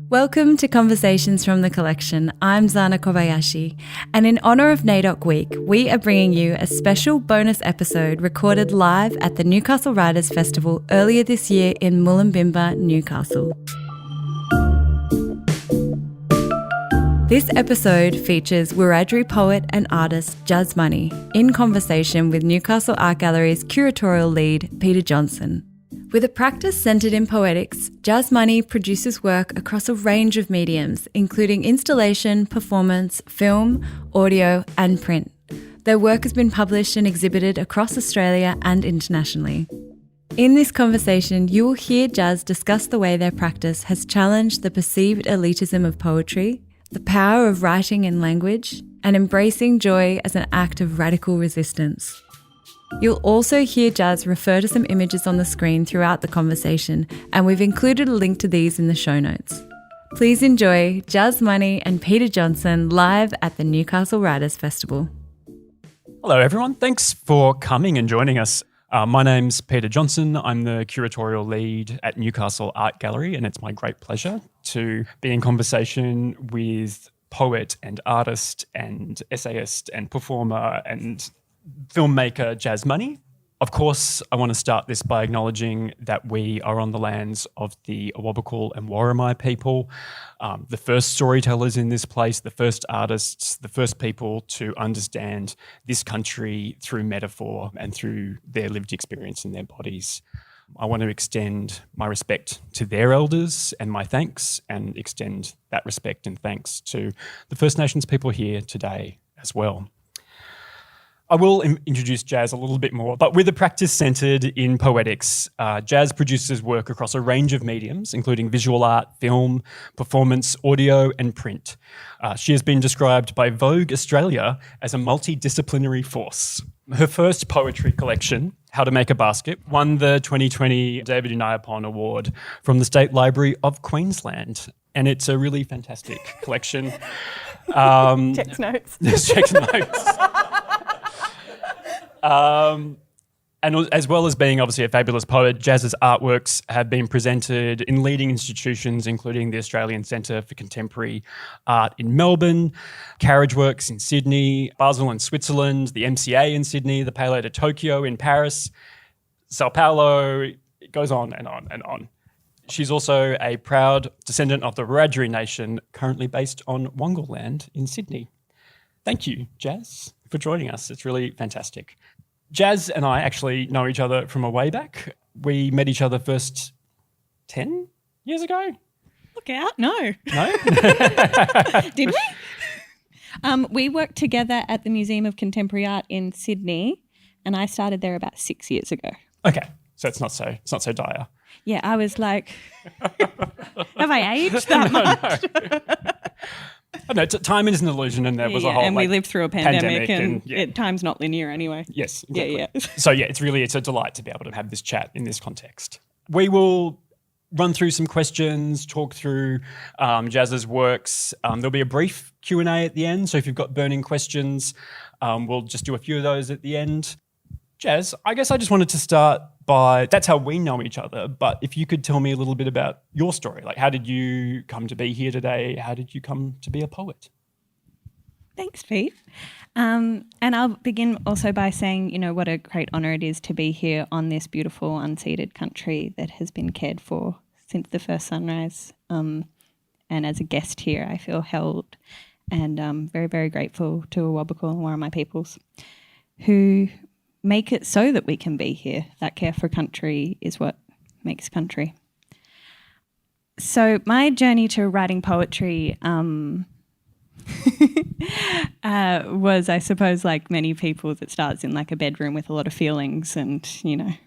Welcome to Conversations from the Collection. I'm Zana Kobayashi, and in honour of NAIDOC Week, we are bringing you a special bonus episode recorded live at the Newcastle Writers Festival earlier this year in Mullumbimba, Newcastle. This episode features Wiradjuri poet and artist Jazz Money in conversation with Newcastle Art Gallery's curatorial lead, Peter Johnson. With a practice centred in poetics, Jazz Money produces work across a range of mediums, including installation, performance, film, audio and print. Their work has been published and exhibited across Australia and internationally. In this conversation, you will hear Jazz discuss the way their practice has challenged the perceived elitism of poetry, the power of writing in language, and embracing joy as an act of radical resistance. You'll also hear Jazz refer to some images on the screen throughout the conversation, and we've included a link to these in the show notes. Please enjoy Jazz Money and Peter Johnson live at the Newcastle Writers Festival. Hello everyone, thanks for coming and joining us. My name's Peter Johnson. I'm the curatorial lead at Newcastle Art Gallery, and it's my great pleasure to be in conversation with poet and artist and essayist and performer and filmmaker Jazz Money. Of course, I want to start this by acknowledging that we are on the lands of the Awabakal and Worimi people, the first storytellers in this place, the first artists, the first people to understand this country through metaphor and through their lived experience in their bodies. I want to extend my respect to their elders and my thanks, and extend that respect and thanks to the First Nations people here today as well. I will introduce Jazz a little bit more, but with a practice centred in poetics, Jazz produces work across a range of mediums, including visual art, film, performance, audio and print. She has been described by Vogue Australia as a multidisciplinary force. Her first poetry collection, How to Make a Basket, won the 2020 David Unayapon Award from the State Library of Queensland. And it's a really fantastic collection. Checks notes. Checks notes. And as well as being obviously a fabulous poet, Jazz's artworks have been presented in leading institutions, including the Australian Centre for Contemporary Art in Melbourne, Carriageworks in Sydney, Basel in Switzerland, the MCA in Sydney, the Palais de Tokyo in Paris, Sao Paulo. It goes on and on and on. She's also a proud descendant of the Wiradjuri Nation, currently based on Wongal land in Sydney. Thank you, Jazz, for joining us. It's really fantastic. Jazz and I actually know each other from a way back. We met each other first 10 years ago. Look out. No. No? Did we? We worked together at the Museum of Contemporary Art in Sydney, and I started there about 6 years ago. Okay. So it's not so dire. Yeah, I was like, have I aged that much? No. Oh, no, time is an illusion, and there was a whole and we lived through a pandemic and time's not linear anyway. Yes, exactly. Yeah. So it's a delight to be able to have this chat in this context. We will run through some questions, talk through Jazz's works. There'll be a brief Q&A at the end, so if you've got burning questions, we'll just do a few of those at the end. Jazz, I guess I just wanted to start by, that's how we know each other, but if you could tell me a little bit about your story, like how did you come to be here today? How did you come to be a poet? Thanks, Pete. And I'll begin also by saying, what a great honour it is to be here on this beautiful unceded country that has been cared for since the first sunrise. And as a guest here, I feel held and very, very grateful to Awabakal and Worimi peoples who make it so that we can be here. That care for country is what makes country. So my journey to writing poetry was, I suppose, like many people, that starts in like a bedroom with a lot of feelings and,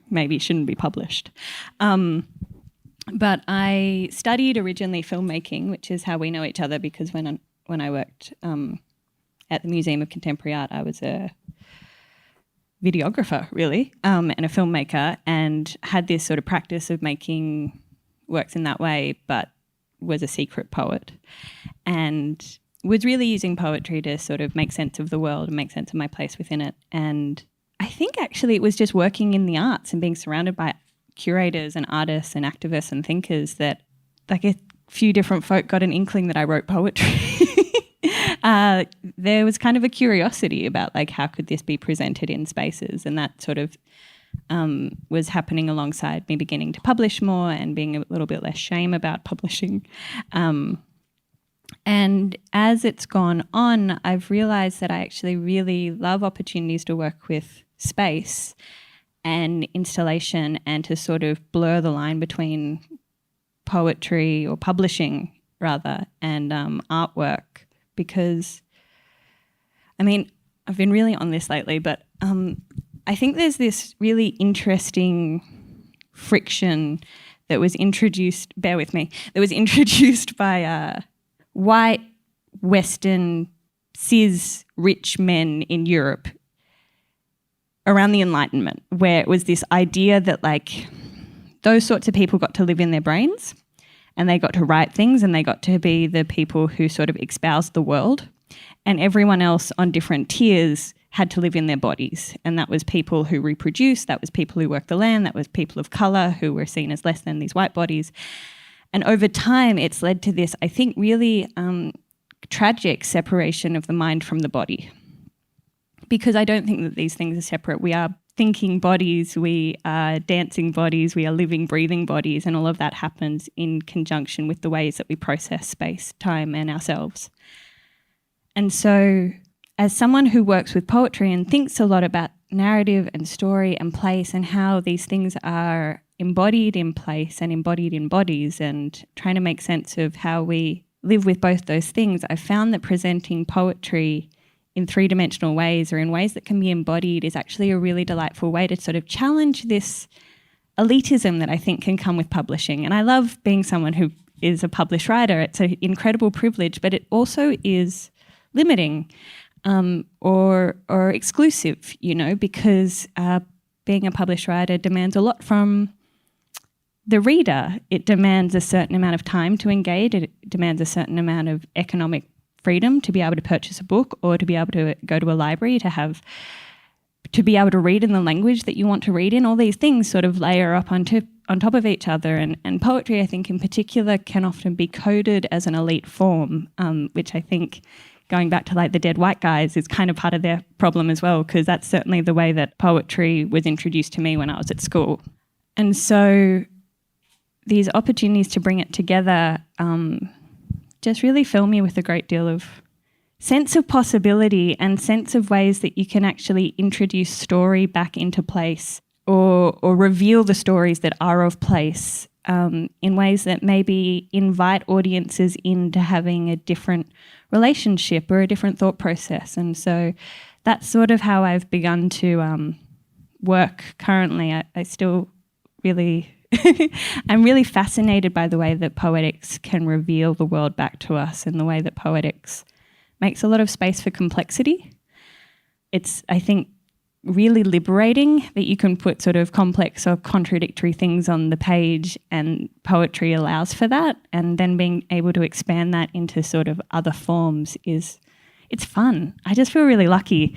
maybe it shouldn't be published. But I studied originally filmmaking, which is how we know each other, because when I worked at the Museum of Contemporary Art, I was a videographer, really, and a filmmaker, and had this sort of practice of making works in that way, but was a secret poet and was really using poetry to sort of make sense of the world and make sense of my place within it. And I think actually it was just working in the arts and being surrounded by curators and artists and activists and thinkers that like it few different folk got an inkling that I wrote poetry, there was kind of a curiosity about like how could this be presented in spaces, and that sort of was happening alongside me beginning to publish more and being a little bit less shame about publishing. And as it's gone on, I've realised that I actually really love opportunities to work with space and installation and to sort of blur the line between poetry or publishing rather and artwork, because I mean I've been really on this lately, but I think there's this really interesting friction that was introduced, bear with me, that was introduced by white Western cis rich men in Europe around the Enlightenment, where it was this idea that like those sorts of people got to live in their brains and they got to write things and they got to be the people who sort of espoused the world, and everyone else on different tiers had to live in their bodies. And that was people who reproduced, that was people who worked the land, that was people of colour who were seen as less than these white bodies. And over time it's led to this, I think, really tragic separation of the mind from the body. Because I don't think that these things are separate. We are thinking bodies, we are dancing bodies, we are living, breathing bodies, and all of that happens in conjunction with the ways that we process space, time, and ourselves. And so as someone who works with poetry and thinks a lot about narrative and story and place and how these things are embodied in place and embodied in bodies, and trying to make sense of how we live with both those things, I found that presenting poetry in three-dimensional ways or in ways that can be embodied is actually a really delightful way to sort of challenge this elitism that I think can come with publishing. And I love being someone who is a published writer. It's an incredible privilege, but it also is limiting or exclusive, you know, because being a published writer demands a lot from the reader. It demands a certain amount of time to engage. It demands a certain amount of economic freedom to be able to purchase a book or to be able to go to a library, to be able to read in the language that you want to read in. All these things sort of layer up on top of each other. And poetry, I think, in particular, can often be coded as an elite form, which I think, going back to like the dead white guys, is kind of part of their problem as well, because that's certainly the way that poetry was introduced to me when I was at school. And so these opportunities to bring it together just really fill me with a great deal of sense of possibility and sense of ways that you can actually introduce story back into place or reveal the stories that are of place in ways that maybe invite audiences into having a different relationship or a different thought process. And so that's sort of how I've begun to work currently. I still really... I'm really fascinated by the way that poetics can reveal the world back to us, and the way that poetics makes a lot of space for complexity. It's, I think, really liberating that you can put sort of complex or contradictory things on the page, and poetry allows for that, and then being able to expand that into sort of other forms it's fun. I just feel really lucky.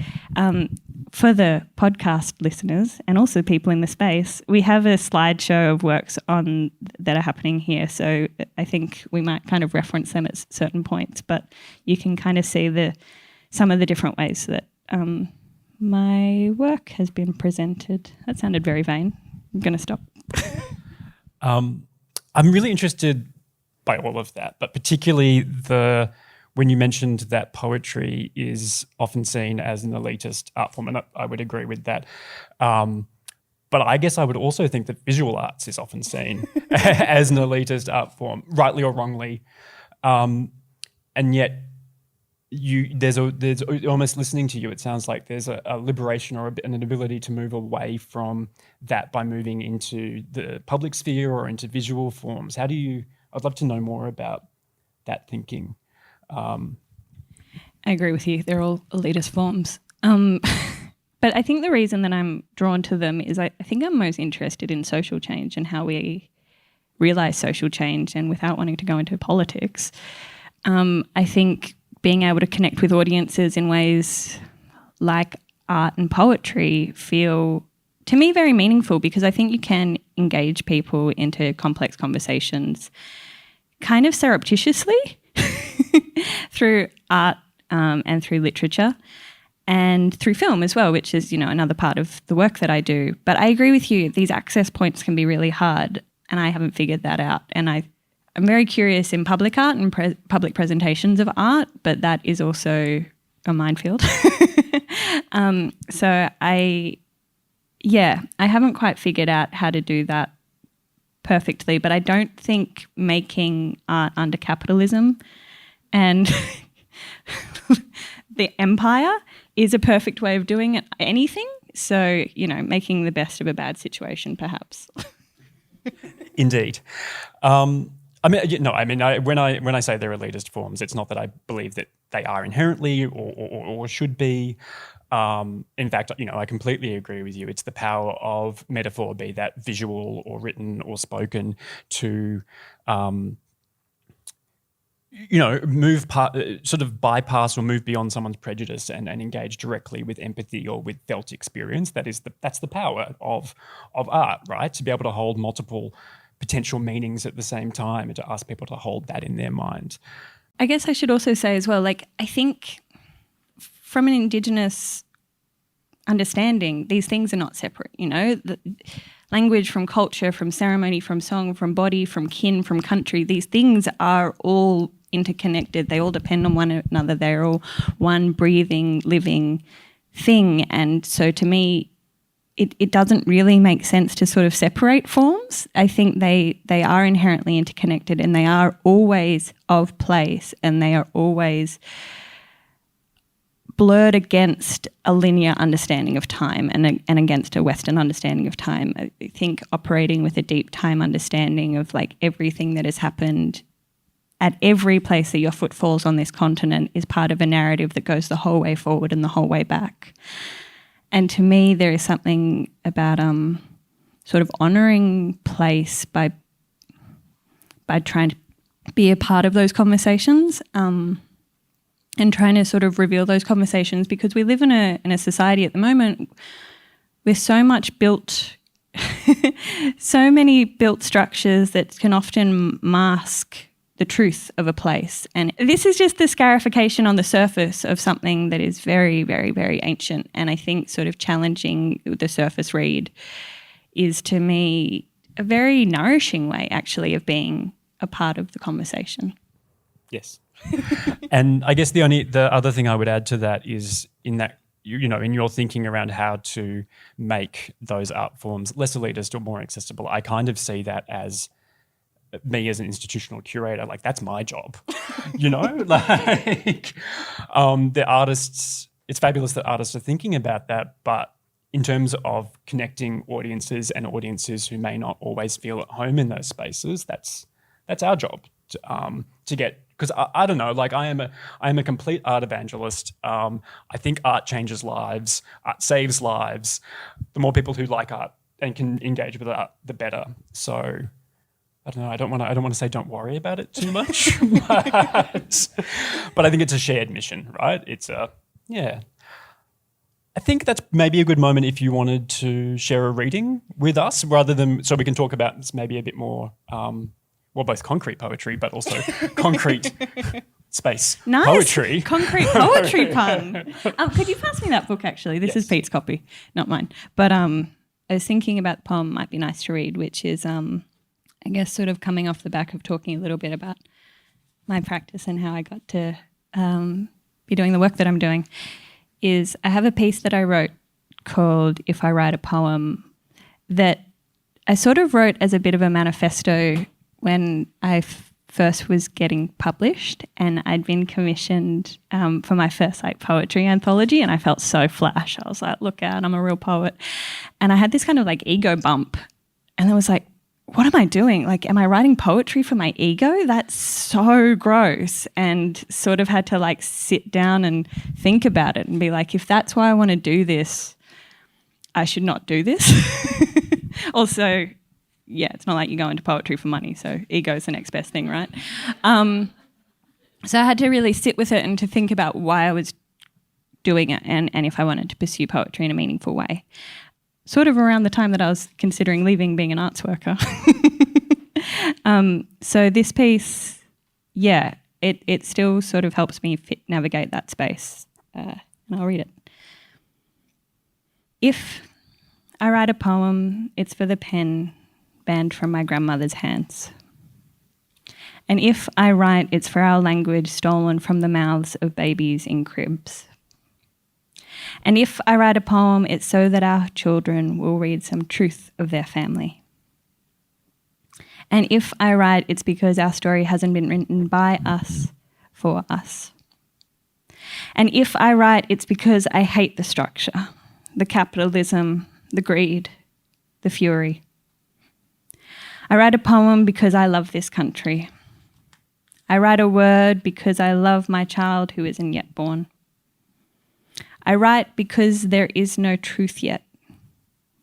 For the podcast listeners and also people in the space, we have a slideshow of works on that are happening here. So I think we might kind of reference them at certain points, but you can kind of see some of the different ways that my work has been presented. That sounded very vain. I'm going to stop. I'm really interested by all of that, but particularly when you mentioned that poetry is often seen as an elitist art form, and I would agree with that. But I guess I would also think that visual arts is often seen as an elitist art form, rightly or wrongly. And yet there's almost, listening to you, it sounds like there's a liberation or an ability to move away from that by moving into the public sphere or into visual forms. I'd love to know more about that thinking. I agree with you. They're all elitist forms. But I think the reason that I'm drawn to them is I think I'm most interested in social change and how we realise social change. And without wanting to go into politics, I think being able to connect with audiences in ways like art and poetry feel, to me, very meaningful, because I think you can engage people into complex conversations kind of surreptitiously through art and through literature and through film as well, which is, another part of the work that I do. But I agree with you, these access points can be really hard, and I haven't figured that out. And I'm very curious in public art and public presentations of art, but that is also a minefield. So I haven't quite figured out how to do that perfectly, but I don't think making art under capitalism and the empire is a perfect way of doing anything. So, making the best of a bad situation, perhaps. Indeed. When I say they're elitist forms, it's not that I believe that they are inherently or should be. In fact, I completely agree with you. It's the power of metaphor, be that visual or written or spoken, to sort of bypass or move beyond someone's prejudice and engage directly with empathy or with felt experience. That's the power of art, right? To be able to hold multiple potential meanings at the same time and to ask people to hold that in their mind. I guess I should also say as well, I think from an Indigenous understanding, these things are not separate, The language from culture, from ceremony, from song, from body, from kin, from country, these things are all interconnected. They all depend on one another. They're all one breathing, living thing. And so to me, it doesn't really make sense to sort of separate forms. I think they are inherently interconnected, and they are always of place, and they are always blurred against a linear understanding of time and against a Western understanding of time. I think operating with a deep time understanding of everything that has happened at every place that your foot falls on this continent is part of a narrative that goes the whole way forward and the whole way back. And to me, there is something about sort of honouring place by trying to be a part of those conversations and trying to sort of reveal those conversations, because we live in a society at the moment with so much built, so many built structures that can often mask the truth of a place. And this is just the scarification on the surface of something that is very, very, very ancient. And I think sort of challenging the surface read is, to me, a very nourishing way actually of being a part of the conversation. Yes. And I guess the other thing I would add to that is in that, in your thinking around how to make those art forms less elitist or more accessible, I kind of see that as me as an institutional curator, that's my job, the artists, it's fabulous that artists are thinking about that, but in terms of connecting audiences and audiences who may not always feel at home in those spaces, that's our job to get, because I don't know, I am a complete art evangelist. I think art changes lives, art saves lives. The more people who like art and can engage with art, the better. So I don't know. I don't want to say don't worry about it too much, but I think it's a shared mission, right? I think that's maybe a good moment if you wanted to share a reading with us, rather than so we can talk about this maybe a bit more, both concrete poetry, but also concrete space poetry. Concrete poetry pun. Could you pass me that book? Actually, this is Pete's copy, not mine. But I was thinking about the poem might be nice to read, which is I guess sort of coming off the back of talking a little bit about my practice and how I got to be doing the work that I'm doing, is I have a piece that I wrote called If I Write a Poem that I sort of wrote as a bit of a manifesto when I first was getting published, and I'd been commissioned for my first poetry anthology, and I felt so flash. I was like, look out, I'm a real poet. And I had this kind of ego bump, and I was like, what am I doing? Am I writing poetry for my ego? That's so gross. And sort of had to sit down and think about it and be like, if that's why I want to do this, I should not do this. Also, it's not like you go into poetry for money, so ego is the next best thing, right? So I had to really sit with it and to think about why I was doing it and if I wanted to pursue poetry in a meaningful way. Sort of around the time that I was considering leaving being an arts worker. So this piece, yeah, it still sort of helps me navigate that space. And I'll read it. If I write a poem, it's for the pen banned from my grandmother's hands. And if I write, it's for our language stolen from the mouths of babies in cribs. And if I write a poem, it's so that our children will read some truth of their family. And if I write, it's because our story hasn't been written by us for us. And if I write, it's because I hate the structure, the capitalism, the greed, the fury. I write a poem because I love this country. I write a word because I love my child who isn't yet born. I write because there is no truth yet,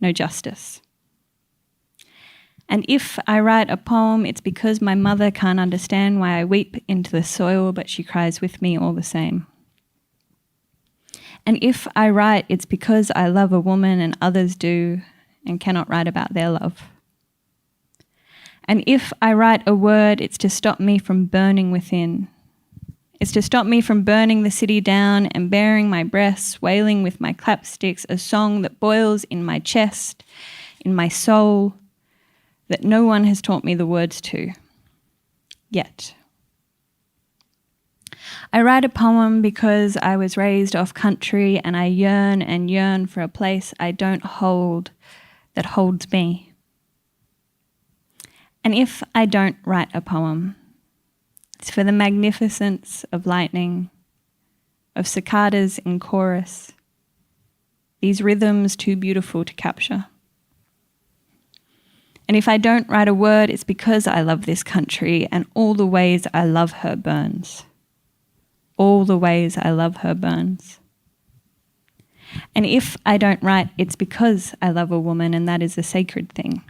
no justice. And if I write a poem, it's because my mother can't understand why I weep into the soil, but she cries with me all the same. And if I write, it's because I love a woman and others do and cannot write about their love. And if I write a word, it's to stop me from burning within. It's to stop me from burning the city down and bearing my breasts, wailing with my clapsticks, a song that boils in my chest, in my soul, that no one has taught me the words to, yet. I write a poem because I was raised off country and I yearn and yearn for a place I don't hold that holds me. And if I don't write a poem, it's for the magnificence of lightning, of cicadas in chorus, these rhythms too beautiful to capture. And if I don't write a word, it's because I love this country and all the ways I love her burns. All the ways I love her burns. And if I don't write, it's because I love a woman and that is a sacred thing.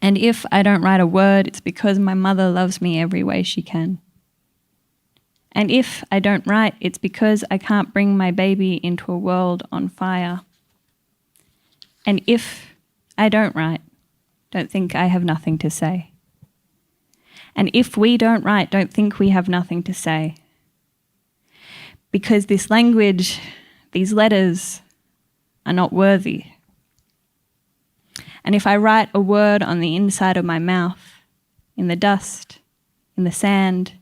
And if I don't write a word, it's because my mother loves me every way she can. And if I don't write, it's because I can't bring my baby into a world on fire. And if I don't write, don't think I have nothing to say. And if we don't write, don't think we have nothing to say. Because this language, these letters, are not worthy. And if I write a word on the inside of my mouth, in the dust, in the sand,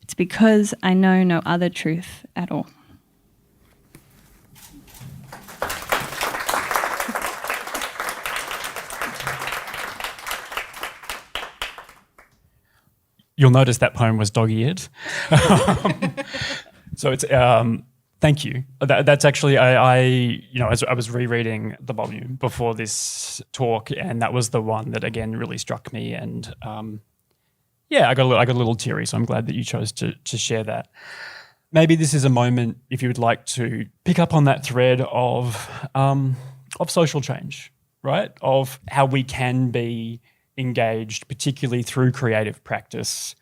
it's because I know no other truth at all. You'll notice that poem was dog-eared. So it's thank you. That's actually as I was rereading the volume before this talk, and that was the one that again really struck me. And I got a little teary. So I'm glad that you chose to share that. Maybe this is a moment if you would like to pick up on that thread of social change, right? Of how we can be engaged, particularly through creative practice,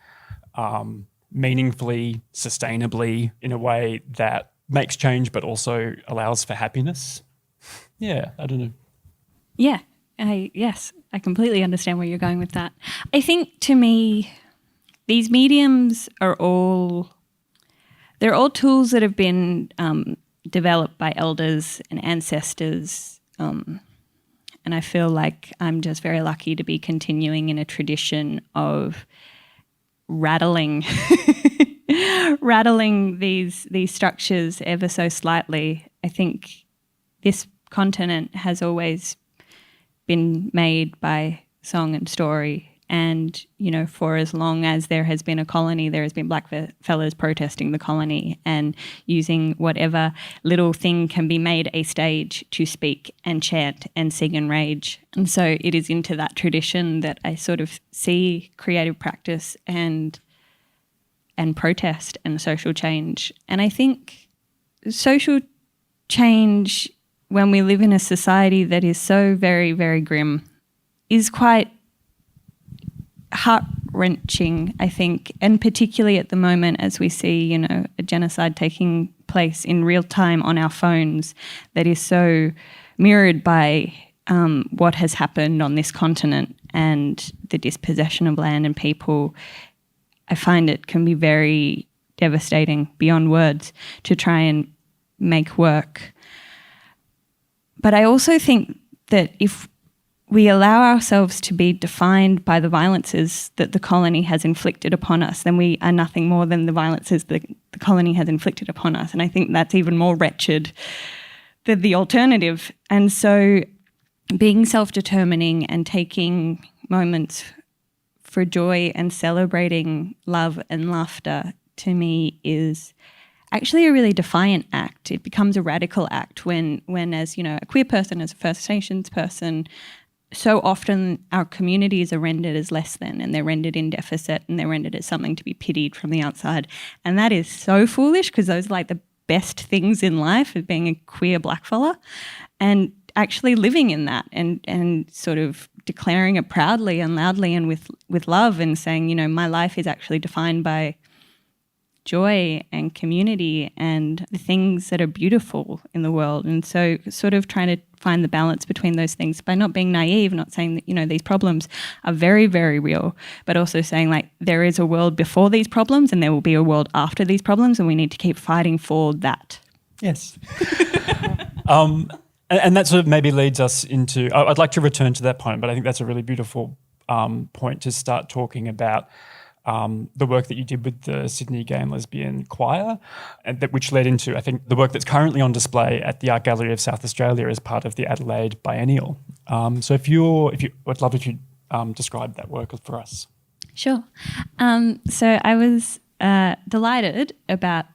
meaningfully, sustainably, in a way that makes change but also allows for happiness. Yeah, I don't know. Yeah, yes, I completely understand where you're going with that. I think to me, these mediums are all tools that have been developed by elders and ancestors. And I feel like I'm just very lucky to be continuing in a tradition of rattling these structures ever so slightly. I think this continent has always been made by song and story. And, for as long as there has been a colony, there has been black fellas protesting the colony and using whatever little thing can be made a stage to speak and chant and sing and rage. And so it is into that tradition that I sort of see creative practice and protest and social change. And I think social change, when we live in a society that is so very, very grim, is quite heart-wrenching, I think, and particularly at the moment as we see, a genocide taking place in real time on our phones that is so mirrored by what has happened on this continent and the dispossession of land and people, I find it can be very devastating beyond words to try and make work. But I also think that if we allow ourselves to be defined by the violences that the colony has inflicted upon us, then we are nothing more than the violences that the colony has inflicted upon us. And I think that's even more wretched than the alternative. And so being self-determining and taking moments for joy and celebrating love and laughter, to me, is actually a really defiant act. It becomes a radical act when as, a queer person, as a First Nations person, so often our communities are rendered as less than, and they're rendered in deficit, and they're rendered as something to be pitied from the outside. And that is so foolish, because those are like the best things in life, of being a queer blackfella, and actually living in that and sort of declaring it proudly and loudly and with love, and saying, my life is actually defined by joy and community and the things that are beautiful in the world. And so sort of trying to find the balance between those things by not being naive, not saying that, these problems are very, very real, but also saying like there is a world before these problems and there will be a world after these problems, and we need to keep fighting for that. Yes. And that sort of maybe leads us into, I'd like to return to that point, but I think that's a really beautiful point to start talking about the work that you did with the Sydney Gay and Lesbian Choir, and which led into, I think, the work that's currently on display at the Art Gallery of South Australia as part of the Adelaide Biennial. So I'd love if you describe that work for us. Sure. So I was delighted about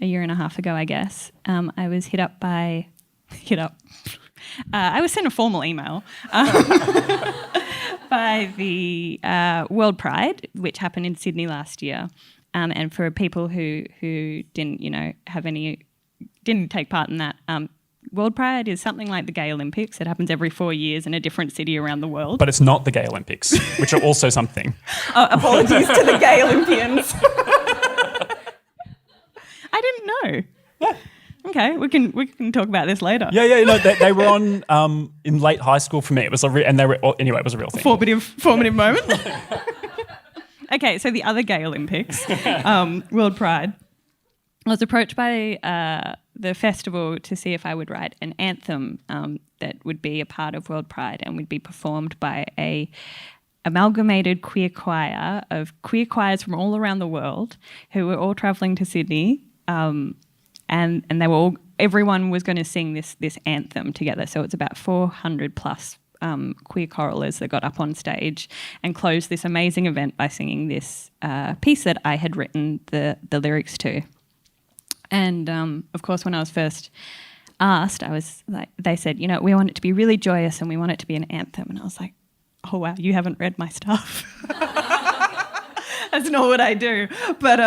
a year and a half ago, I guess. I was I was sent a formal email by the World Pride, which happened in Sydney last year. And for people who didn't, didn't take part in that, World Pride is something like the Gay Olympics. It happens every 4 years in a different city around the world. But it's not the Gay Olympics, which are also something. Apologies to the Gay Olympians. I didn't know. Yeah. Okay, we can talk about this later. Yeah. No, they were on in late high school for me. It was anyway, it was a real thing. Formative moment. Okay, so the other Gay Olympics, World Pride. I was approached by the festival to see if I would write an anthem that would be a part of World Pride and would be performed by a amalgamated queer choir of queer choirs from all around the world who were all travelling to Sydney. And they were everyone was going to sing this anthem together. So it's about 400 plus queer choralers that got up on stage and closed this amazing event by singing this piece that I had written the lyrics to. And of course, when I was first asked, I was like, they said, we want it to be really joyous and we want it to be an anthem. And I was like, oh wow, you haven't read my stuff. That's not what I do. But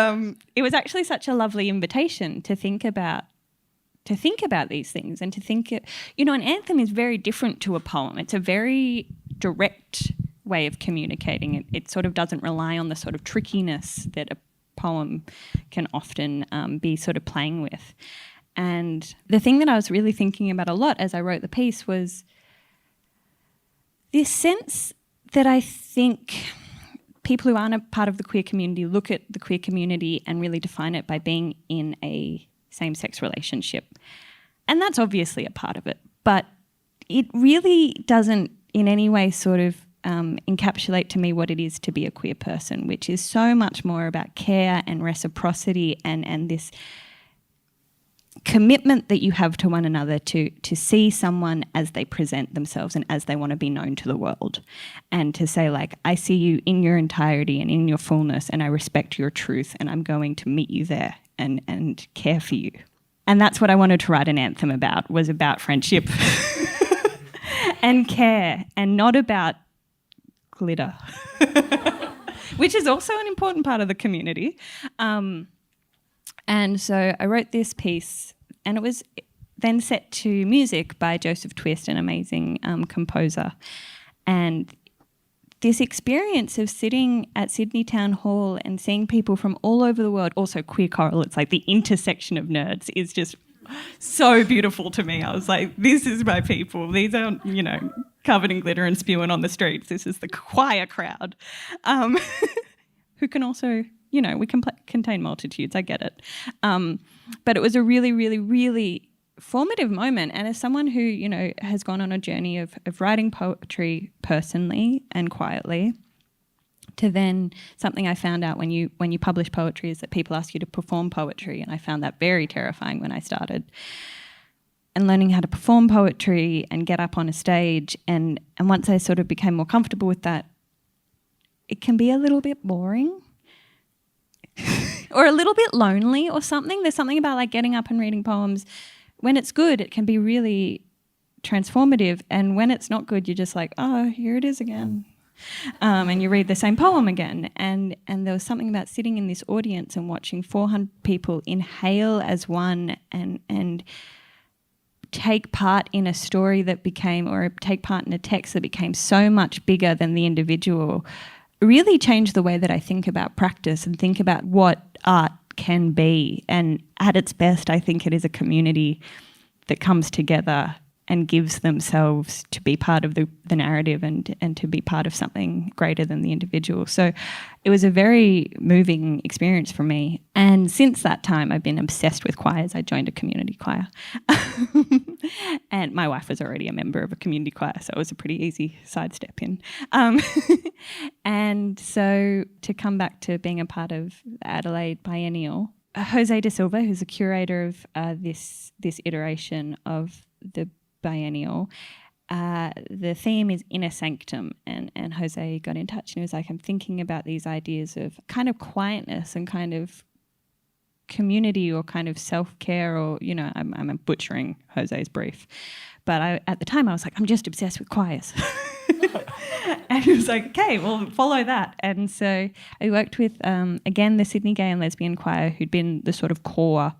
it was actually such a lovely invitation to think about these things and to think, an anthem is very different to a poem. It's a very direct way of communicating. It sort of doesn't rely on the sort of trickiness that a poem can often be sort of playing with. And the thing that I was really thinking about a lot as I wrote the piece was this sense that I think people who aren't a part of the queer community look at the queer community and really define it by being in a same-sex relationship. And that's obviously a part of it, but it really doesn't in any way sort of encapsulate to me what it is to be a queer person, which is so much more about care and reciprocity and this commitment that you have to one another to see someone as they present themselves and as they want to be known to the world, and to say like, I see you in your entirety and in your fullness, and I respect your truth, and I'm going to meet you there and care for you. And that's what I wanted to write an anthem about, was about friendship and care, and not about glitter, which is also an important part of the community. And so I wrote this piece, and it was then set to music by Joseph Twist, an amazing composer. And this experience of sitting at Sydney Town Hall and seeing people from all over the world, also queer choral, it's like the intersection of nerds, is just so beautiful to me. I was like, this is my people. These aren't, covered in glitter and spewing on the streets. This is the choir crowd, who can also, we can contain multitudes. I get it. But it was a really, really, really formative moment. And as someone who, has gone on a journey of writing poetry personally and quietly, to then something I found out when you publish poetry is that people ask you to perform poetry, and I found that very terrifying when I started. And learning how to perform poetry and get up on a stage, and once I sort of became more comfortable with that, it can be a little bit boring or a little bit lonely or something. There's something about like getting up and reading poems. When it's good, it can be really transformative, and when it's not good, you're just like, oh, here it is again. And you read the same poem again. And there was something about sitting in this audience and watching 400 people inhale as one and take part in a story that became, or take part in a text that became so much bigger than the individual, really changed the way that I think about practice and think about what art can be. And at its best, I think it is a community that comes together and gives themselves to be part of the narrative and to be part of something greater than the individual. So it was a very moving experience for me. And since that time, I've been obsessed with choirs. I joined a community choir. And my wife was already a member of a community choir, so it was a pretty easy sidestep in. And so to come back to being a part of the Adelaide Biennial, Jose de Silva, who's the curator of this iteration of the Biennial, the theme is Inner Sanctum, and Jose got in touch and he was like, I'm thinking about these ideas of kind of quietness and kind of community or kind of self-care, or I'm butchering Jose's brief, but at the time I was like, I'm just obsessed with choirs. And he was like, okay, well, follow that. And so I worked with again the Sydney Gay and Lesbian Choir, who'd been the sort of core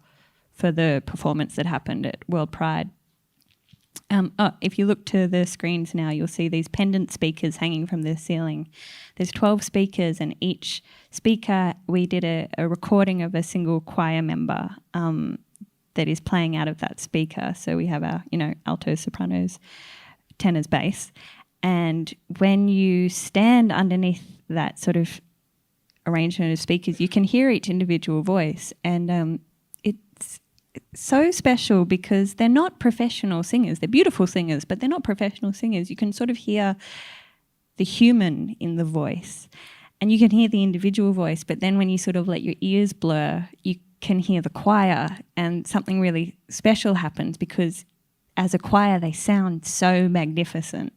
for the performance that happened at World Pride. If you look to the screens now, you'll see these pendant speakers hanging from the ceiling. There's 12 speakers, and each speaker, we did a recording of a single choir member that is playing out of that speaker. So we have our, altos, sopranos, tenors, bass. And when you stand underneath that sort of arrangement of speakers, you can hear each individual voice. And it's so special because they're not professional singers. They're beautiful singers, but they're not professional singers. You can sort of hear the human in the voice, and you can hear the individual voice, but then when you sort of let your ears blur, you can hear the choir, and something really special happens because as a choir they sound so magnificent.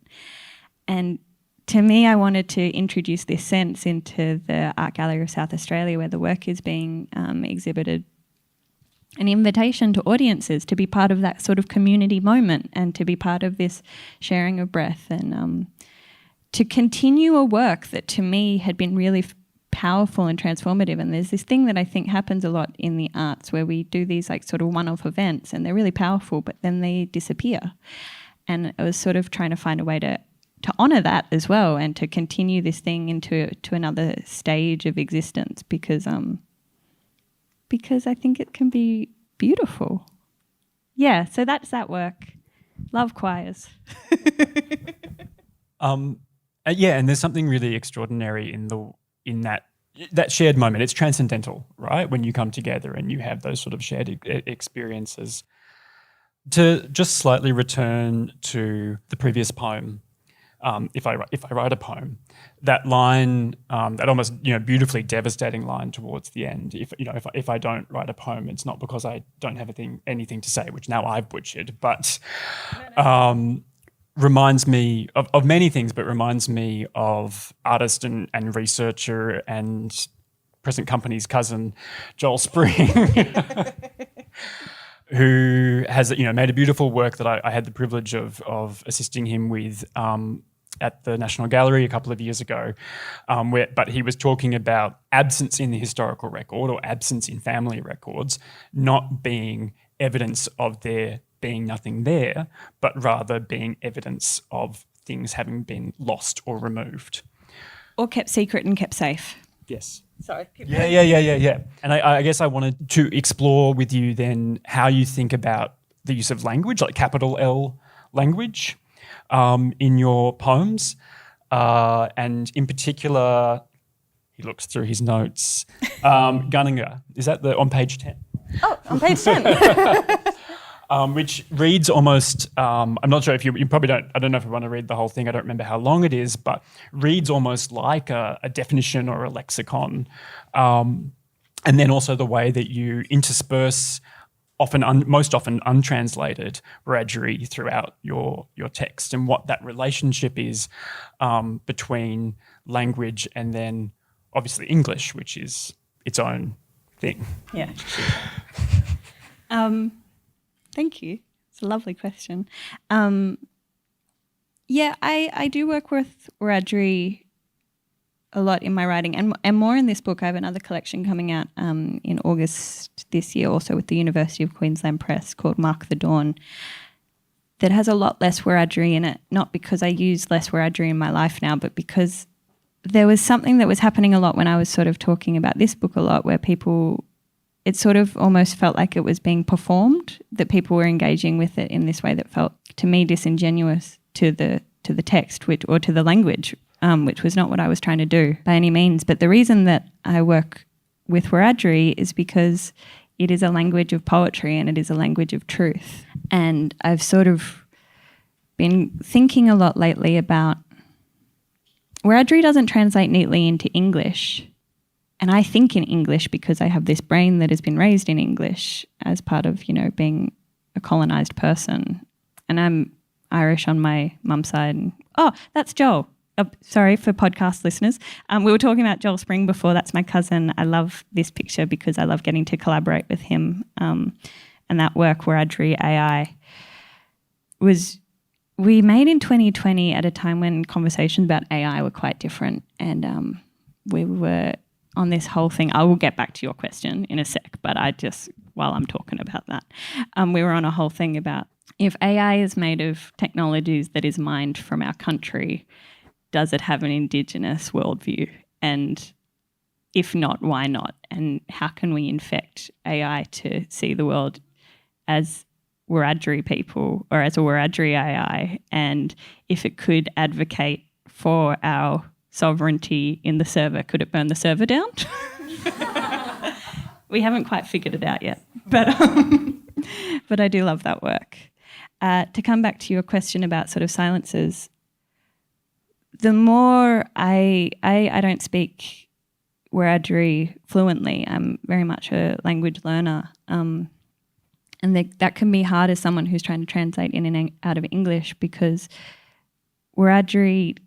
And to me, I wanted to introduce this sense into the Art Gallery of South Australia, where the work is being exhibited. An invitation to audiences to be part of that sort of community moment and to be part of this sharing of breath, and to continue a work that to me had been really powerful and transformative. And there's this thing that I think happens a lot in the arts where we do these like sort of one-off events and they're really powerful, but then they disappear. And I was sort of trying to find a way to honour that as well, and to continue this thing into another stage of existence, because I think it can be beautiful. Yeah, so that's that work. Love choirs. And there's something really extraordinary in that shared moment. It's transcendental, right? When you come together and you have those sort of shared experiences. To just slightly return to the previous poem, if I write a poem, that line, that almost beautifully devastating line towards the end. If I don't write a poem, it's not because I don't have anything to say, which now I've butchered, but reminds me of many things, but reminds me of artist and researcher and present company's cousin, Joel Spring. Who has made a beautiful work that I had the privilege of assisting him with at the National Gallery a couple of years ago, but he was talking about absence in the historical record or absence in family records not being evidence of there being nothing there, but rather being evidence of things having been lost or removed. Or kept secret and kept safe. Yes. Sorry. Yeah. And I guess I wanted to explore with you then how you think about the use of language, like capital L language, in your poems. And in particular, he looks through his notes. Gunninga, is that on page 10? Oh, on page 10. Which reads almost, I'm not sure if you probably don't, I don't know if you want to read the whole thing, I don't remember how long it is, but reads almost like a definition or a lexicon. And then also the way that you intersperse most often untranslated Wiradjuri throughout your text, and what that relationship is between language and then obviously English, which is its own thing. Yeah. Thank you. It's a lovely question. I do work with Wiradjuri a lot in my writing, and more in this book. I have another collection coming out in August this year, also with the University of Queensland Press, called Mark the Dawn, that has a lot less Wiradjuri in it, not because I use less Wiradjuri in my life now, but because there was something that was happening a lot when I was sort of talking about this book a lot, where it sort of almost felt like it was being performed, that people were engaging with it in this way that felt to me disingenuous to the text, or to the language, which was not what I was trying to do by any means. But the reason that I work with Wiradjuri is because it is a language of poetry and it is a language of truth. And I've sort of been thinking a lot lately about Wiradjuri doesn't translate neatly into English. And I think in English because I have this brain that has been raised in English as part of, being a colonised person. And I'm Irish on my mum's side. And, that's Joel. Sorry for podcast listeners. We were talking about Joel Spring before. That's my cousin. I love this picture because I love getting to collaborate with him. And that work, Wiradjuri AI, we made in 2020 at a time when conversations about AI were quite different. And we were on this whole thing. I will get back to your question in a sec, but while I'm talking about that, we were on a whole thing about if AI is made of technologies that is mined from our country, does it have an Indigenous worldview? And if not, why not? And how can we infect AI to see the world as Wiradjuri people or as a Wiradjuri AI? And if it could advocate for our sovereignty in the server, could it burn the server down? We haven't quite figured it out yet, but I do love that work. To come back to your question about sort of silences, the more I don't speak Wiradjuri fluently. I'm very much a language learner, and that can be hard as someone who's trying to translate in and out of English, because Wiradjuri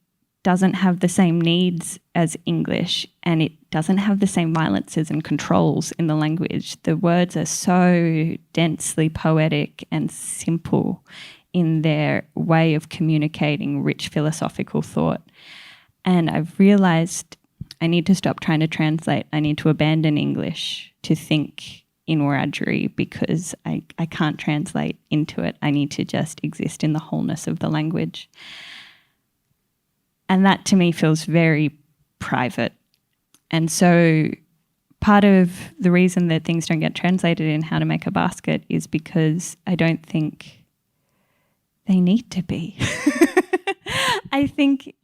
doesn't have the same needs as English, and it doesn't have the same violences and controls in the language. The words are so densely poetic and simple in their way of communicating rich philosophical thought. And I've realised I need to stop trying to translate. I need to abandon English to think in Wiradjuri, because I can't translate into it. I need to just exist in the wholeness of the language. And that to me feels very private. And so part of the reason that things don't get translated in How to Make a Basket is because I don't think they need to be. I think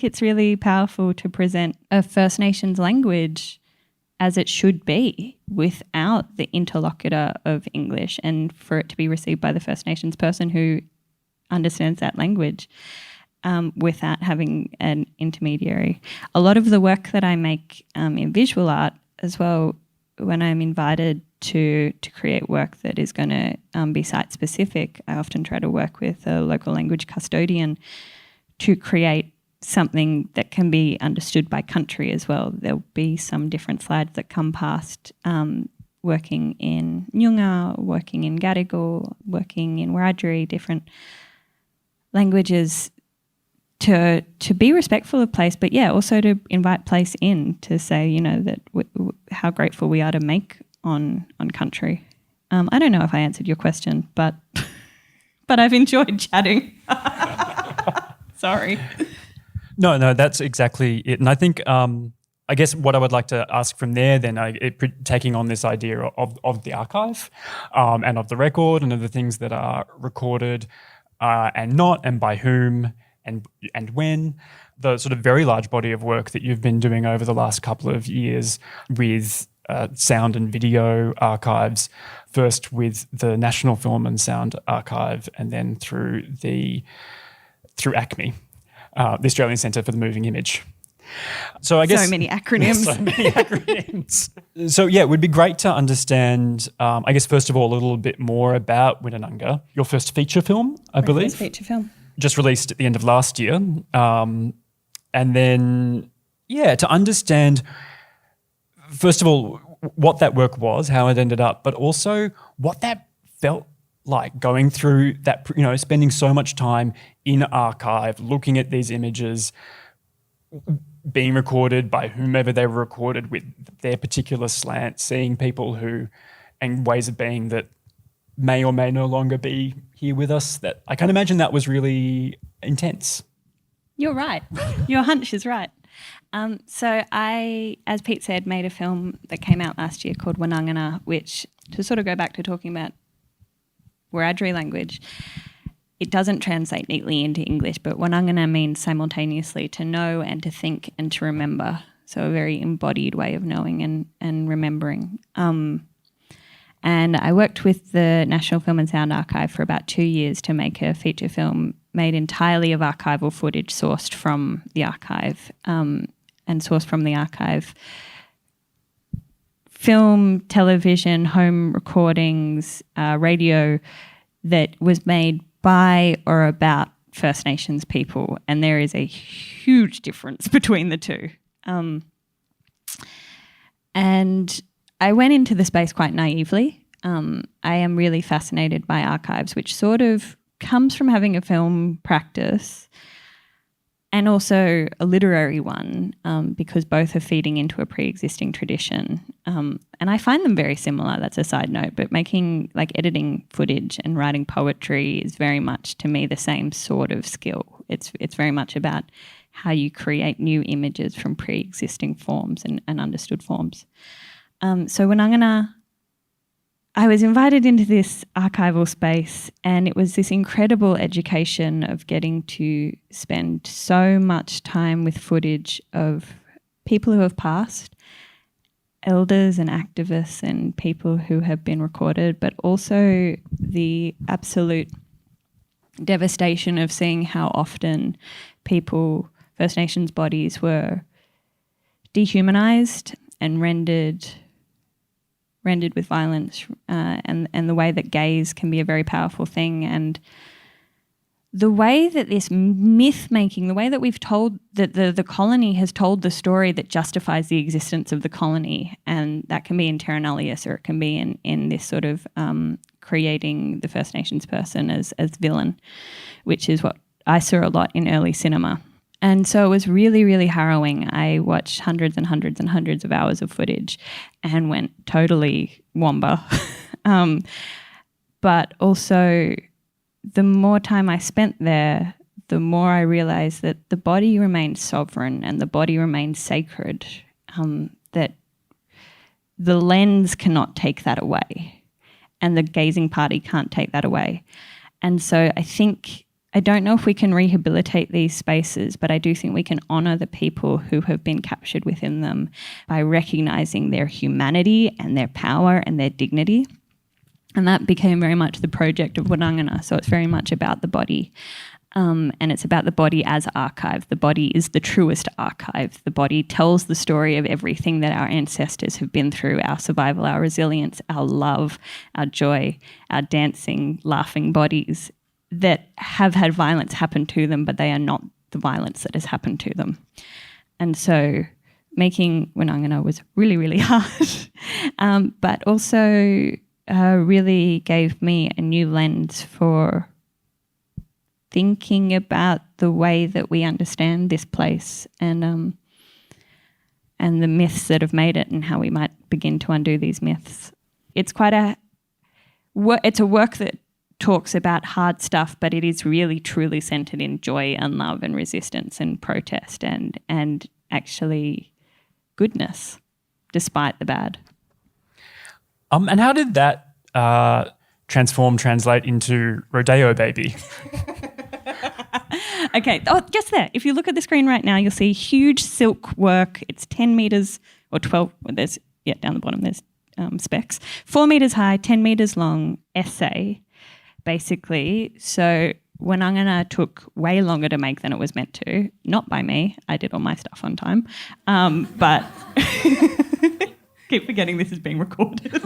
it's really powerful to present a First Nations language as it should be, without the interlocutor of English, and for it to be received by the First Nations person who understands that language, without having an intermediary. A lot of the work that I make in visual art as well, when I'm invited to create work that is going to be site-specific, I often try to work with a local language custodian to create something that can be understood by country as well. There'll be some different slides that come past, working in Nyunga, working in Gadigal, working in Wiradjuri, different languages, to be respectful of place, but also to invite place in, to say, that how grateful we are to make on country. I don't know if I answered your question, but I've enjoyed chatting. Sorry. No, that's exactly it. And I think I guess what I would like to ask from there then, taking on this idea of the archive and of the record and of the things that are recorded and not, and by whom and when, the sort of very large body of work that you've been doing over the last couple of years with sound and video archives, first with the National Film and Sound Archive and then through ACMI, the Australian Centre for the Moving Image. So I guess so many acronyms. So yeah, it would be great to understand, I guess first of all, a little bit more about Wiradjuri, your first feature film, I believe. First feature film. Just released at the end of last year. And then, to understand, first of all, what that work was, how it ended up, but also what that felt like going through that, spending so much time in archive, looking at these images, being recorded by whomever they were recorded with, their particular slant, seeing people who, and ways of being that may or may no longer be here with us. That I can imagine that was really intense. You're right. Your hunch is right. So I, as Pete said, made a film that came out last year called Wiradjuri, which, to sort of go back to talking about Wiradjuri language, it doesn't translate neatly into English, but Wiradjuri means simultaneously to know and to think and to remember. So a very embodied way of knowing and remembering. And I worked with the National Film and Sound Archive for about 2 years to make a feature film made entirely of archival footage sourced from the archive and sourced from the archive. Film, television, home recordings, radio that was made by or about First Nations people, and there is a huge difference between the two. And I went into the space quite naively. I am really fascinated by archives, which sort of comes from having a film practice and also a literary one, because both are feeding into a pre-existing tradition. And I find them very similar, that's a side note, but editing footage and writing poetry is very much, to me, the same sort of skill. It's very much about how you create new images from pre-existing forms and understood forms. So Wiradjuri, I was invited into this archival space, and it was this incredible education of getting to spend so much time with footage of people who have passed, elders and activists and people who have been recorded, but also the absolute devastation of seeing how often people, First Nations bodies, were dehumanised and rendered with violence, and the way that gaze can be a very powerful thing, and the way that this myth-making, the way that we've told, that the colony has told the story that justifies the existence of the colony, and that can be in terra nullius, or it can be in this sort of creating the First Nations person as villain, which is what I saw a lot in early cinema. And so it was really, really harrowing. I watched hundreds and hundreds and hundreds of hours of footage and went totally wamba. But also, the more time I spent there, the more I realised that the body remains sovereign and the body remains sacred, that the lens cannot take that away and the gazing party can't take that away. And so I don't know if we can rehabilitate these spaces, but I do think we can honour the people who have been captured within them by recognising their humanity and their power and their dignity. And that became very much the project of Wiradjuri. So it's very much about the body. And it's about the body as archive. The body is the truest archive. The body tells the story of everything that our ancestors have been through, our survival, our resilience, our love, our joy, our dancing, laughing bodies that have had violence happen to them, but they are not the violence that has happened to them. And so making Wiradjuri was really, really hard, but also really gave me a new lens for thinking about the way that we understand this place and the myths that have made it and how we might begin to undo these myths. It's it's a work that talks about hard stuff, but it is really truly centered in joy and love and resistance and protest and actually goodness despite the bad. And how did that translate into Rodeo Baby? Okay. Oh, just there. If you look at the screen right now, you'll see huge silk work. It's 10 metres or 12. There's, down the bottom there's specs. 4 metres high, 10 metres long essay, basically. So Winangana took way longer to make than it was meant to. Not by me. I did all my stuff on time. But keep forgetting this is being recorded.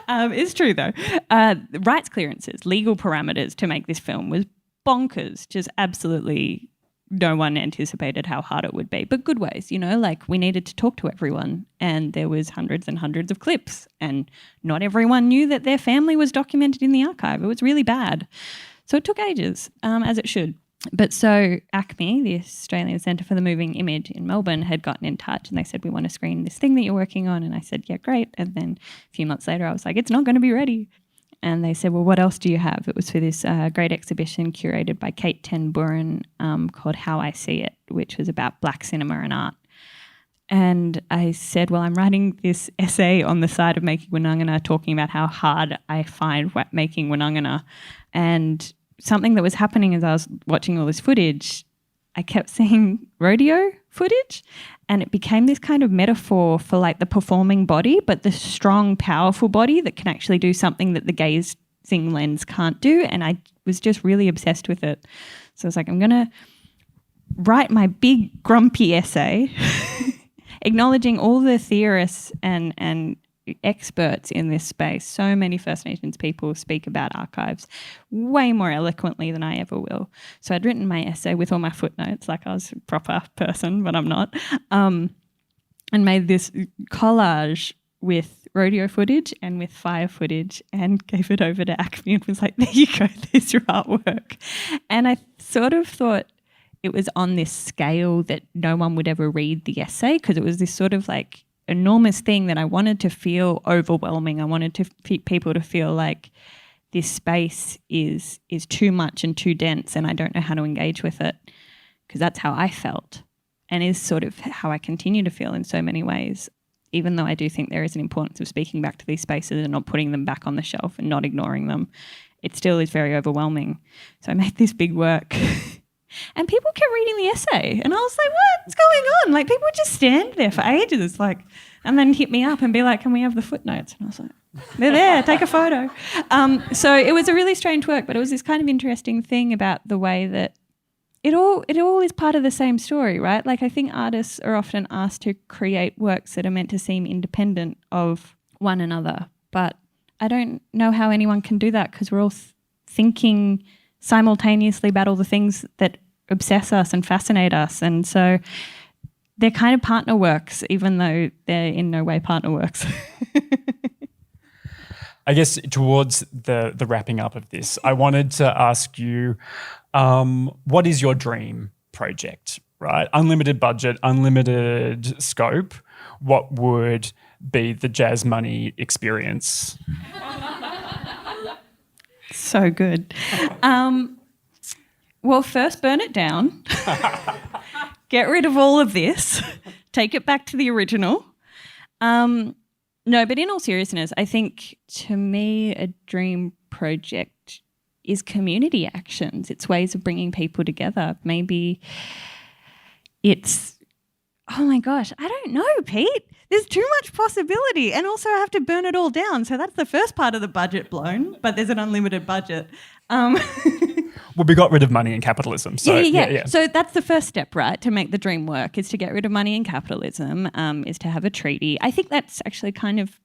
It's true though. Rights clearances, legal parameters to make this film was bonkers. Just absolutely no one anticipated how hard it would be. But good ways, like we needed to talk to everyone and there was hundreds and hundreds of clips and not everyone knew that their family was documented in the archive. It was really bad. So it took ages, as it should. But so ACME, the Australian Centre for the Moving Image in Melbourne, had gotten in touch and they said, we want to screen this thing that you're working on. And I said, yeah, great. And then a few months later, I was like, it's not going to be ready. And they said, well, what else do you have? It was for this great exhibition curated by Kate Ten Buren called How I See It, which was about black cinema and art. And I said, well, I'm writing this essay on the side of making Winangana, talking about how hard I find making Winangana. And something that was happening as I was watching all this footage, I kept seeing rodeo footage and it became this kind of metaphor for like the performing body, but the strong, powerful body that can actually do something that the gazing lens can't do. And I was just really obsessed with it. So I was like, I'm going to write my big grumpy essay acknowledging all the theorists and experts in this space. So many First Nations people speak about archives way more eloquently than I ever will. So I'd written my essay with all my footnotes, like I was a proper person, but I'm not, and made this collage with rodeo footage and with fire footage and gave it over to ACME and was like, there you go, there's your artwork. And I sort of thought it was on this scale that no one would ever read the essay because it was this sort of like enormous thing that I wanted to feel overwhelming. I wanted to people to feel like this space is too much and too dense and I don't know how to engage with it because that's how I felt and is sort of how I continue to feel in so many ways, even though I do think there is an importance of speaking back to these spaces and not putting them back on the shelf and not ignoring them. It still is very overwhelming. So I made this big work and people kept reading the essay and I was like, what's going on? Like people would just stand there for ages and then hit me up and be like, can we have the footnotes? And I was like, they're there, take a photo. So it was a really strange work, but it was this kind of interesting thing about the way that it all is part of the same story, right? Like I think artists are often asked to create works that are meant to seem independent of one another, but I don't know how anyone can do that because we're all thinking simultaneously about all the things that obsess us and fascinate us. And so they're kind of partner works, even though they're in no way partner works. I guess towards the wrapping up of this, I wanted to ask you, what is your dream project, right? Unlimited budget, unlimited scope. What would be the Jazz Money experience? So good. Well, first burn it down. Get rid of all of this. Take it back to the original. No, but in all seriousness, I think to me a dream project is community actions. It's ways of bringing people together. Maybe it's, oh my gosh, I don't know, Pete. There's too much possibility and also I have to burn it all down. So that's the first part of the budget blown, but there's an unlimited budget. Well, we got rid of money and capitalism. So yeah. So that's the first step, right, to make the dream work, is to get rid of money and capitalism, is to have a treaty. I think that's actually kind of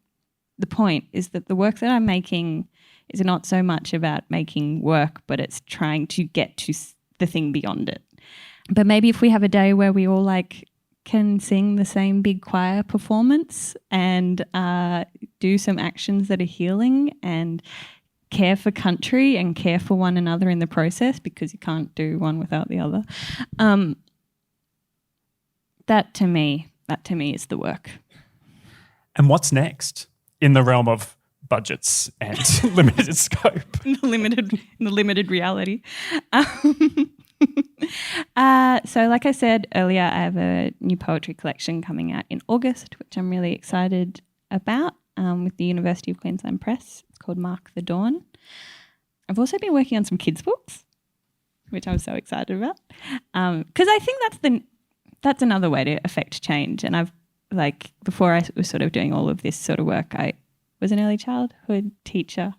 the point, is that the work that I'm making is not so much about making work, but it's trying to get to the thing beyond it. But maybe if we have a day where we all can sing the same big choir performance and do some actions that are healing and care for country and care for one another in the process, because you can't do one without the other. That to me is the work. And what's next in the realm of budgets and limited scope? The limited reality. So like I said earlier, I have a new poetry collection coming out in August, which I'm really excited about, with the University of Queensland Press. It's called Mark the Dawn. I've also been working on some kids' books, which I'm so excited about, because I think that's another way to affect change. And I've, like, before I was sort of doing all of this sort of work, I was an early childhood teacher,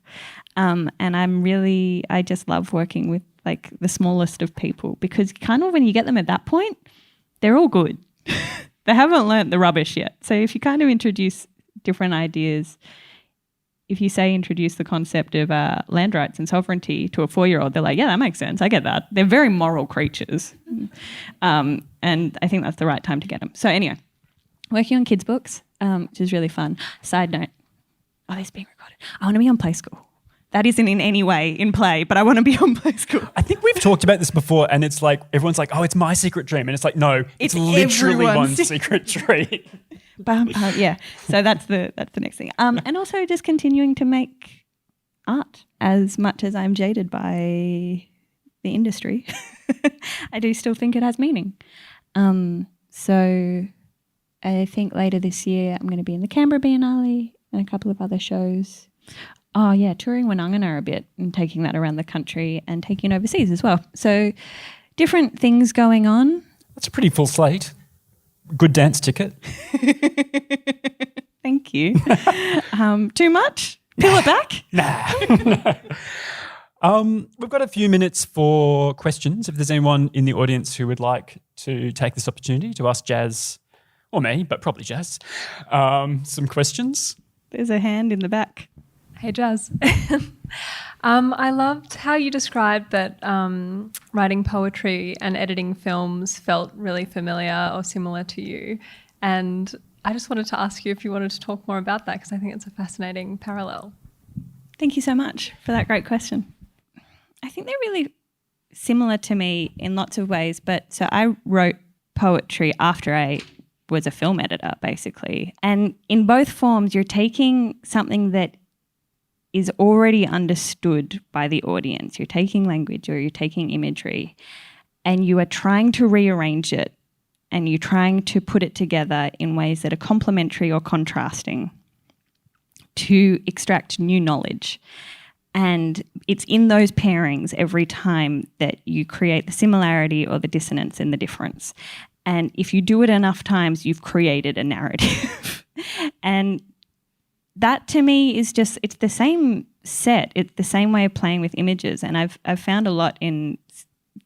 and I just love working with like the smallest of people, because kind of when you get them at that point, they're all good. They haven't learnt the rubbish yet. So if you kind of introduce different ideas, if you say introduce the concept of land rights and sovereignty to a 4-year-old, they're like, yeah, that makes sense. I get that. They're very moral creatures. And I think that's the right time to get them. So anyway, working on kids' books, which is really fun. Side note, this is being recorded. I want to be on Play School. That isn't in any way in play, but I want to be on Play School. I think we've talked about this before, and it's like everyone's like, "Oh, it's my secret dream," and it's like, no, it's literally one secret dream. Yeah, so that's the next thing, and also just continuing to make art. As much as I'm jaded by the industry, I do still think it has meaning. So I think later this year I'm going to be in the Canberra Biennale and a couple of other shows. Oh, yeah, touring Wanangana a bit and taking that around the country and taking it overseas as well. So different things going on. That's a pretty full slate. Good dance ticket. Thank you. Too much? Peel it back? No. We've got a few minutes for questions. If there's anyone in the audience who would like to take this opportunity to ask Jazz, or me, but probably Jazz, some questions. There's a hand in the back. Hey, Jazz. I loved how you described that writing poetry and editing films felt really familiar or similar to you. And I just wanted to ask you if you wanted to talk more about that, because I think it's a fascinating parallel. Thank you so much for that great question. I think they're really similar to me in lots of ways. But so I wrote poetry after I was a film editor, basically. And in both forms, you're taking something that is already understood by the audience. You're taking language or you're taking imagery, and you are trying to rearrange it, and you're trying to put it together in ways that are complementary or contrasting to extract new knowledge. And it's in those pairings every time that you create the similarity or the dissonance in the difference. And if you do it enough times, you've created a narrative. And that to me is just, it's the same set. It's the same way of playing with images. And I've found a lot in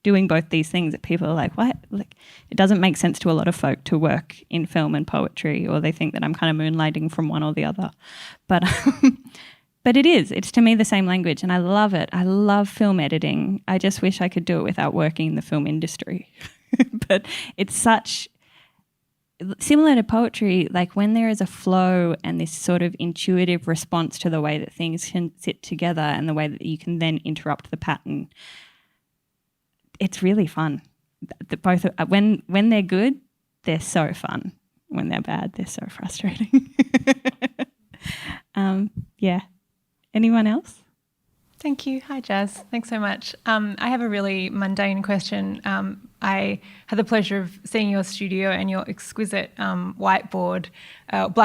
doing both these things that people are like, what? Like, it doesn't make sense to a lot of folk to work in film and poetry, or they think that I'm kind of moonlighting from one or the other. But it's to me the same language, and I love it. I love film editing. I just wish I could do it without working in the film industry. But it's such similar to poetry, like when there is a flow and this sort of intuitive response to the way that things can sit together and the way that you can then interrupt the pattern, it's really fun. Both when they're good, they're so fun. When they're bad, they're so frustrating. Yeah. Anyone else? Thank you. Hi, Jazz. Thanks so much. I have a really mundane question. I had the pleasure of seeing your studio and your exquisite blackboard, and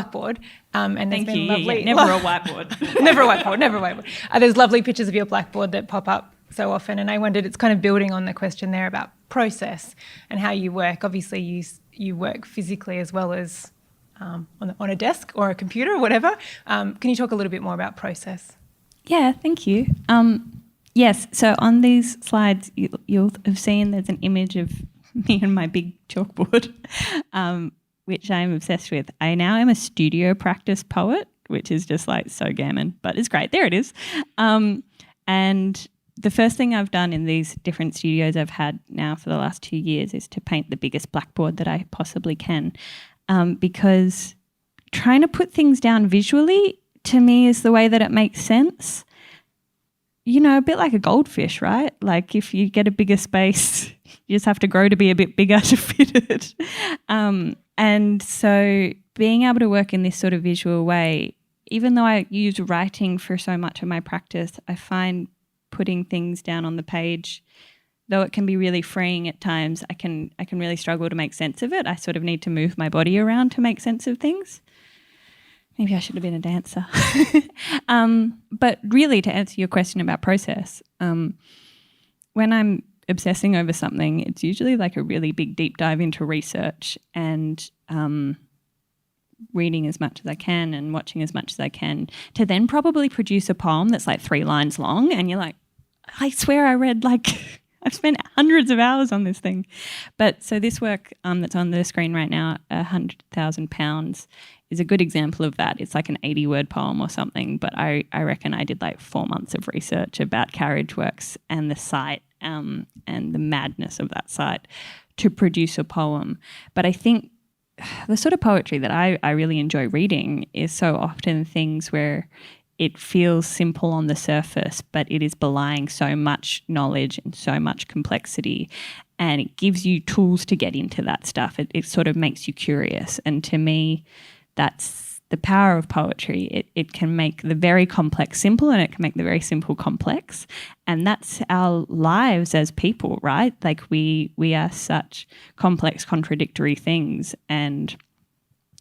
Thank there's you. been lovely. Yeah. Never a whiteboard. Never a whiteboard. There's lovely pictures of your blackboard that pop up so often, and I wondered, it's kind of building on the question there about process and how you work. Obviously, you work physically as well as on a desk or a computer or whatever. Can you talk a little bit more about process? Yeah, thank you. Yes, so on these slides, you'll have seen there's an image of me and my big chalkboard, which I'm obsessed with. I now am a studio practice poet, which is just like so gammon, but it's great. There it is. And the first thing I've done in these different studios I've had now for the last 2 years is to paint the biggest blackboard that I possibly can, because trying to put things down visually to me is the way that it makes sense. You know, a bit like a goldfish, right? Like if you get a bigger space, you just have to grow to be a bit bigger to fit it. And so being able to work in this sort of visual way, even though I use writing for so much of my practice, I find putting things down on the page though it can be really freeing at times, I can really struggle to make sense of it. I sort of need to move my body around to make sense of things. Maybe I should have been a dancer. But really, to answer your question about process, when I'm obsessing over something, it's usually like a really big deep dive into research and reading as much as I can and watching as much as I can to then probably produce a poem that's like 3 lines long, and you're like, I swear I read like I've spent hundreds of hours on this thing. But so this work that's on the screen right now, 100,000 pounds, is a good example of that. It's like an 80-word poem or something, but I reckon I did like 4 months of research about carriage works and the site and the madness of that site to produce a poem. But I think the sort of poetry that I really enjoy reading is so often things where it feels simple on the surface, but it is belying so much knowledge and so much complexity, and it gives you tools to get into that stuff. It sort of makes you curious, and to me, that's the power of poetry. It can make the very complex simple, and it can make the very simple complex, and that's our lives as people, right? Like we are such complex, contradictory things, and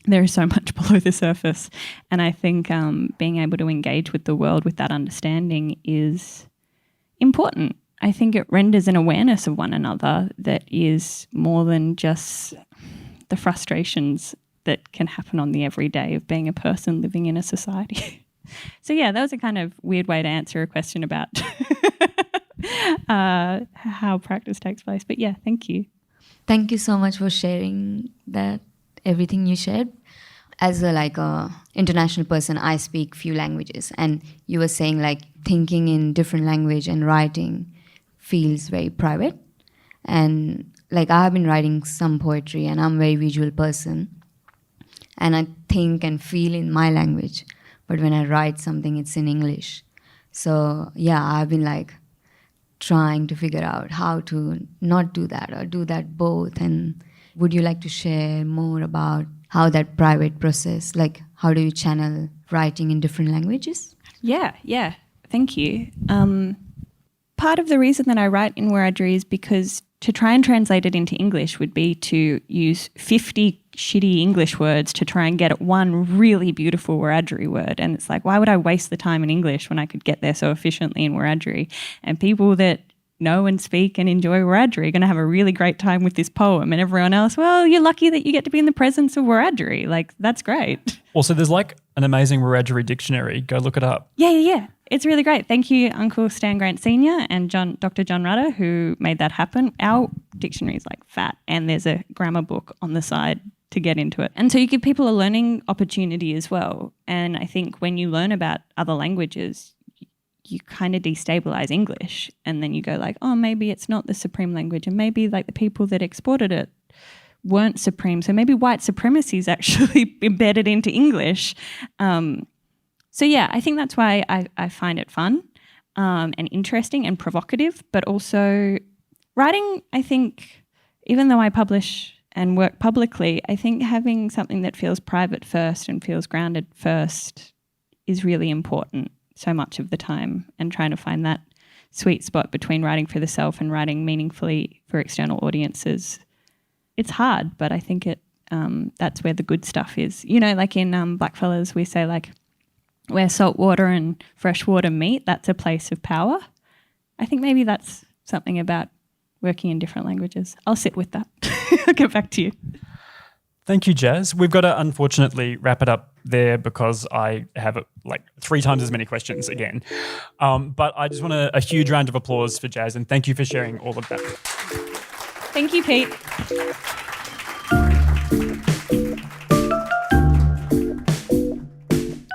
there is so much below the surface. And I think being able to engage with the world with that understanding is important. I think it renders an awareness of one another that is more than just the frustrations that can happen on the everyday of being a person living in a society. So yeah, that was a kind of weird way to answer a question about how practice takes place. But yeah, thank you. Thank you so much for sharing that, everything you shared. As a international person, I speak few languages, and you were saying like thinking in different language and writing feels very private. And like I have been writing some poetry, and I'm a very visual person, and I think and feel in my language, but when I write something, it's in English. So yeah, I've been like trying to figure out how to not do that or do that both. And would you like to share more about how that private process, like how do you channel writing in different languages? Yeah. Thank you. Part of the reason that I write in Wiradjuri is because to try and translate it into English would be to use 50 shitty English words to try and get at one really beautiful Wiradjuri word. And it's like, why would I waste the time in English when I could get there so efficiently in Wiradjuri? And people that know and speak and enjoy Wiradjuri are going to have a really great time with this poem, and everyone else, well, you're lucky that you get to be in the presence of Wiradjuri. Like, that's great. Also, there's like an amazing Wiradjuri dictionary. Go look it up. Yeah. It's really great. Thank you, Uncle Stan Grant Sr. and Dr. John Rudder, who made that happen. Our dictionary is like fat, and there's a grammar book on the side to get into it. And so you give people a learning opportunity as well. And I think when you learn about other languages, you kind of destabilize English, and then you go like, oh, maybe it's not the supreme language, and maybe like the people that exported it weren't supreme. So maybe white supremacy is actually embedded into English. So yeah, I think that's why I find it fun and interesting and provocative, but also writing, I think, even though I publish and work publicly, I think having something that feels private first and feels grounded first is really important so much of the time, and trying to find that sweet spot between writing for the self and writing meaningfully for external audiences. It's hard, but I think that's where the good stuff is. You know, like in Blackfellas, we say like where salt water and fresh water meet, that's a place of power. I think maybe that's something about working in different languages. I'll sit with that. I'll get back to you. Thank you, Jazz. We've got to unfortunately wrap it up there because I have like 3 times as many questions again. But I just want a huge round of applause for Jazz, and thank you for sharing all of that. Thank you, Pete.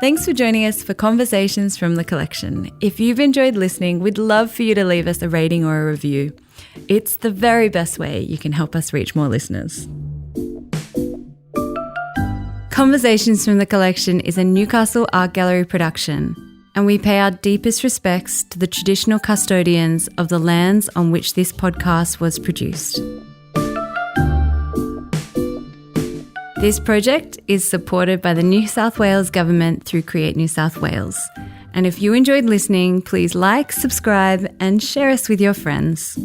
Thanks for joining us for Conversations from the Collection. If you've enjoyed listening, we'd love for you to leave us a rating or a review. It's the very best way you can help us reach more listeners. Conversations from the Collection is a Newcastle Art Gallery production, and we pay our deepest respects to the traditional custodians of the lands on which this podcast was produced. This project is supported by the New South Wales Government through Create New South Wales. And if you enjoyed listening, please like, subscribe, and share us with your friends.